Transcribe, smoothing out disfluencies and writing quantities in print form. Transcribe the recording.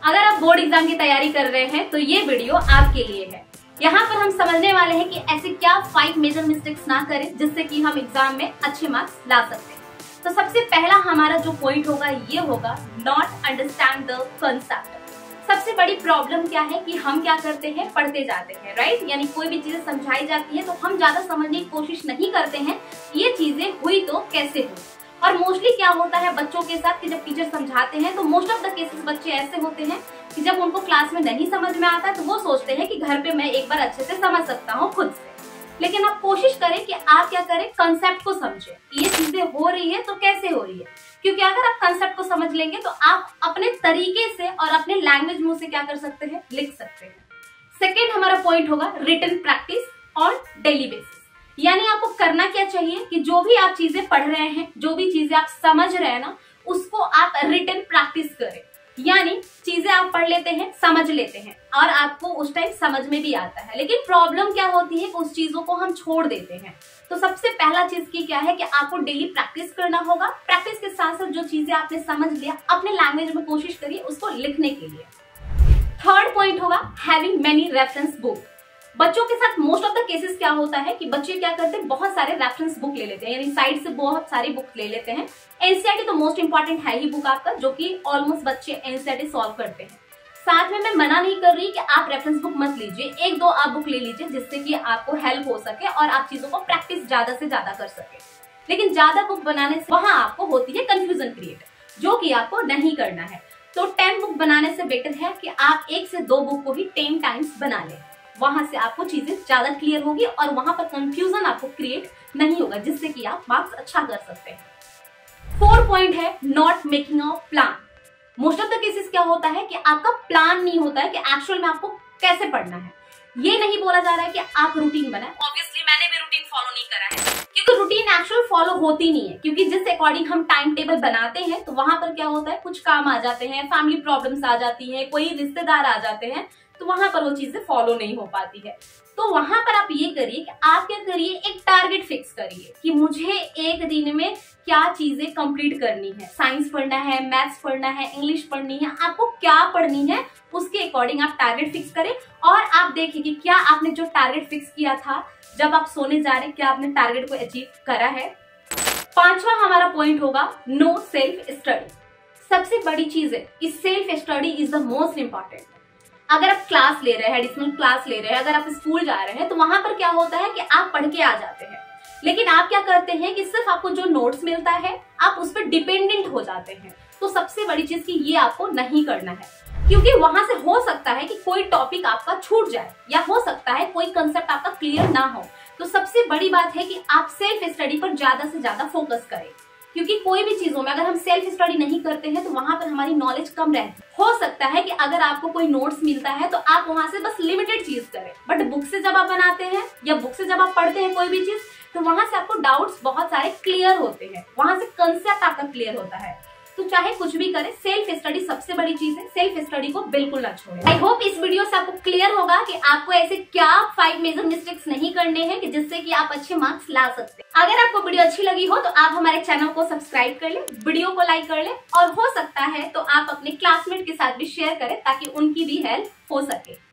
अगर आप board exam की तैयारी कर रहे हैं तो ये वीडियो आपके लिए है। यहाँ पर हम समझने वाले हैं कि ऐसे क्या 5 मेजर मिस्टेक्स ना करें जिससे कि हम एग्जाम में अच्छे मार्क्स ला सकते हैं। तो सबसे पहला हमारा जो पॉइंट होगा ये होगा नॉट अंडरस्टैंड द कंसेप्ट। सबसे बड़ी प्रॉब्लम क्या है कि हम क्या करते हैं, पढ़ते जाते हैं, राइट। यानी कोई भी चीजें समझाई जाती है तो हम ज्यादा समझने की कोशिश नहीं करते हैं ये चीजें हुई तो कैसे हुई। और मोस्टली क्या होता है बच्चों के साथ कि जब टीचर समझाते हैं तो मोस्ट ऑफ द केसेस बच्चे ऐसे होते हैं कि जब उनको क्लास में नहीं समझ में आता है तो वो सोचते हैं कि घर पे मैं एक बार अच्छे से समझ सकता हूँ खुद से। लेकिन आप कोशिश करें कि आप क्या करें, कंसेप्ट को समझें, ये चीजें हो रही है तो कैसे हो रही है। क्योंकि अगर आप कंसेप्ट को समझ लेंगे तो आप अपने तरीके से और अपने लैंग्वेज मुंह से क्या कर सकते हैं, लिख सकते हैं। सेकेंड हमारा पॉइंट होगा written practice on daily basis. यानी आपको करना क्या चाहिए कि जो भी आप चीजें पढ़ रहे हैं, जो भी चीजें आप समझ रहे हैं ना, उसको आप रिटन प्रैक्टिस करें। यानी चीजें आप पढ़ लेते हैं, समझ लेते हैं और आपको उस टाइम समझ में भी आता है, लेकिन प्रॉब्लम क्या होती है कि उस चीजों को हम छोड़ देते हैं। तो सबसे पहला चीज की क्या है कि आपको डेली प्रैक्टिस करना होगा। प्रैक्टिस के साथ साथ जो चीजें आपने समझ लिया अपने लैंग्वेज में कोशिश करिए उसको लिखने के लिए। थर्ड पॉइंट होगा हैविंग मेनी रेफरेंस बुक। बच्चों के साथ मोस्ट ऑफ द केसेस क्या होता है कि बच्चे क्या करते हैं, बहुत सारे रेफरेंस बुक ले लेते हैं, यानी साइड से बहुत सारी बुक ले लेते हैं। एनसीईआरटी तो मोस्ट इंपॉर्टेंट है ही बुक आपका, जो कि ऑलमोस्ट बच्चे एनसीईआरटी सॉल्व करते हैं। साथ में मैं मना नहीं कर रही कि आप रेफरेंस बुक मत लीजिए, 1-2 आप बुक ले लीजिए जिससे कि आपको हेल्प हो सके और आप चीजों को प्रैक्टिस ज्यादा से ज्यादा कर सके। लेकिन ज्यादा बुक बनाने से वहां आपको होती है कंफ्यूजन क्रिएट, जो कि आपको नहीं करना है। तो 10 बुक बनाने से बेटर है कि आप 1 से 2 बुक को ही 10 टाइम्स बना लें। वहां से आपको चीजें ज्यादा क्लियर होगी और वहां पर कंफ्यूजन आपको क्रिएट नहीं होगा, जिससे कि आप मार्क्स अच्छा कर सकते हैं। 4 पॉइंट है not making a plan. Most of the cases क्या होता है कि आपका प्लान नहीं होता है कि एक्चुअल में आपको कैसे पढ़ना है। ये नहीं बोला जा रहा है कि आप रूटीन बनाएं। ऑब्वियसली मैंने भी रूटीन फॉलो नहीं करा है, क्योंकि रूटीन एक्चुअल फॉलो होती नहीं है। क्योंकि जिस अकॉर्डिंग हम टाइम टेबल बनाते हैं तो वहां पर क्या होता है, कुछ काम आ जाते हैं, फैमिली प्रॉब्लम्स आ जाती है, कोई रिश्तेदार आ जाते हैं, तो वहां पर वो चीजें फॉलो नहीं हो पाती है। तो वहां पर आप ये करिए कि आप क्या करिए, एक टारगेट फिक्स करिए कि मुझे एक दिन में क्या चीजें कंप्लीट करनी है। साइंस पढ़ना है, मैथ्स पढ़ना है, इंग्लिश पढ़नी है, आपको क्या पढ़नी है उसके अकॉर्डिंग आप टारगेट फिक्स करें। और आप देखिए कि क्या आपने जो टारगेट फिक्स किया था जब आप सोने जा रहे हैं, क्या आपने टारगेट को अचीव करा है। 5वां हमारा पॉइंट होगा नो सेल्फ स्टडी। सबसे बड़ी चीज है कि self study is the most important. अगर आप क्लास ले रहे हैं, एडिशनल क्लास ले रहे हैं, अगर आप स्कूल जा रहे हैं तो वहां पर क्या होता है कि आप पढ़ के आ जाते हैं, लेकिन आप क्या करते हैं कि सिर्फ आपको जो नोट्स मिलता है आप उस पर डिपेंडेंट हो जाते हैं। तो सबसे बड़ी चीज की ये आपको नहीं करना है, क्योंकि वहां से हो सकता है कि कोई टॉपिक आपका छूट जाए या हो सकता है कोई कंसेप्ट आपका क्लियर ना हो। तो सबसे बड़ी बात है कि आप सेल्फ स्टडी पर ज्यादा से ज्यादा फोकस करें, क्योंकि कोई भी चीजों में अगर हम सेल्फ स्टडी नहीं करते हैं तो वहां पर हमारी नॉलेज कम रहती है। हो सकता है कि अगर आपको कोई नोट्स मिलता है तो आप वहां से बस लिमिटेड चीज करें, बट बुक से जब आप बनाते हैं या बुक से जब आप पढ़ते हैं कोई भी चीज तो वहां से आपको डाउट्स बहुत सारे क्लियर होते हैं, वहां से कंसेप्ट आपका क्लियर होता है। तो चाहे कुछ भी करें, सेल्फ स्टडी सबसे बड़ी चीज है, सेल्फ स्टडी को बिल्कुल ना छोड़ें। आई होप इस वीडियो से आपको क्लियर होगा कि आपको ऐसे क्या 5 मेजर मिस्टेक्स नहीं करने हैं कि जिससे कि आप अच्छे मार्क्स ला सकते हैं। अगर आपको वीडियो अच्छी लगी हो तो आप हमारे चैनल को सब्सक्राइब कर लें, वीडियो को लाइक कर लें और हो सकता है तो आप अपने क्लासमेट के साथ भी शेयर करें ताकि उनकी भी हेल्प हो सके।